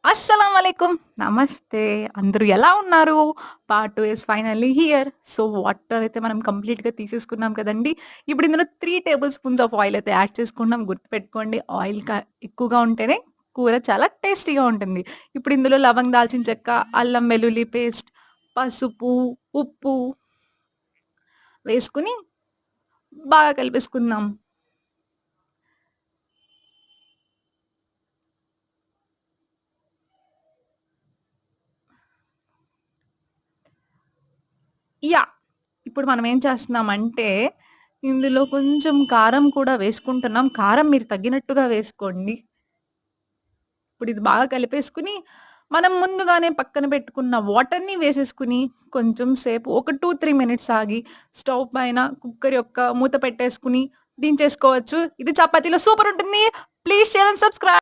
అస్సలాము అలైకుం. నమస్తే. అందరూ ఎలా ఉన్నారు? Part 2 is finally here. So, water అయితే మనం కంప్లీట్‌గా తీసేసుకున్నాం కదండీ! ఇప్పుడు ఇందులో 3 టేబుల్ స్పూన్స్ ఆఫ్ ఆయిల్ అయితే యాడ్ చేసుకుంటున్నాం. గుర్తుపెట్టుకోండి ఆయిల్ ఎక్కువగా ఉంటేనే కూర చాలా టేస్టీగా ఉంటుంది. ఇప్పుడు ఇందులో లవంగ్, దాల్చిన చెక్క, అల్లం వెల్లుల్లి పేస్ట్, పసుపు, ఉప్పు వేసుకొని బాగా కలిపేసుకుందాం. యాహ్! ఇప్పుడు మనం ఏం చేస్తున్నామంటే, ఇందులో కొంచెం కారం కూడా వేసుకుంటున్నాం. కారం మీరు తగ్గినట్టుగా వేసుకోండి. ఇప్పుడు ఇది బాగా కలిపేసుకొని, మనం ముందుగానే పక్కన పెట్టుకున్న వాటర్‌ని వేసేసుకొని, కొంచెం సేపు ఒక 2, 3 మినిట్స్ ఆగి, స్టవ్ పైన కుక్కర్ యొక్క మూత పెట్టేసుకొని దించేసుకోవచ్చు. ఇది చపాతీలో సూపర్ ఉంటుంది. Please share and subscribe.